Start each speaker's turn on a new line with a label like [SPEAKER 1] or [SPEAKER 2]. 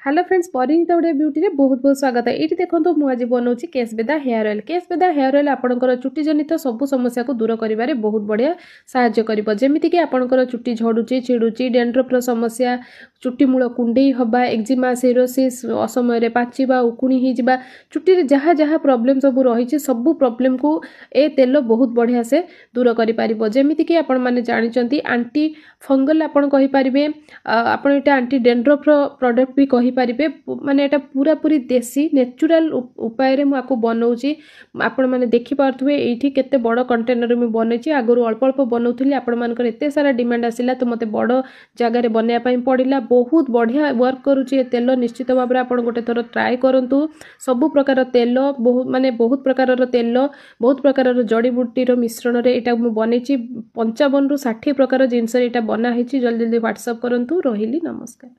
[SPEAKER 1] Hello friends Parineeta Odia beauty रे बहुत बहुत स्वागत है। ये देखो मुझे बनाऊँ केशबेदा हेयर ऑयल। केशबेदा हेयर ऑयल आपंकर चुटी जनित सब समस्या को दूर कर बहुत बढ़िया साहाय्य कर। जमीक आपंकर चुटी झड़ुची छिड़ुची डेंड्रफ्र समस्या चुटी मूल कुंडे हवा एक्जिमा सिरोसिस असमय पाचिबा उकुणी हो चुटी जहाँ जहाँ प्रोब्लेम सब रही सब प्रोब्लेम को ए तेल बहुत बढ़िया से दूर कर। जमीक आपण मैंने जानते आंटी फंगल आपड़ कहींपारे आप आंटी डेंड्रफ्र प्रोडक्ट भी कहींपारे माने एटा पूरा पूरी देसी नेचुरल उपाय रे मुझे बनाऊँगी। आपण मैंने देखिपे ये केते बड़ कंटेनर में बनई आगु अल्प अल्प बनाऊली आपण मानकर एते सारा डिमांड आसिला तो मते बड़ जगार बनवाई पड़ा बहुत बढ़िया वर्क करुँची तेल। निश्चित भाव में आप गोटे थर ट्राए करूँ सबु प्रकार तेल माने बहुत प्रकार तेल बहुत प्रकार जड़ीबूटीर मिश्रण रे एटा मु बनई 55 ରୁ 60 प्रकार जिनस एटा बनाई जल्दी जल्दी व्हाट्सअप करूँ। रही नमस्कार।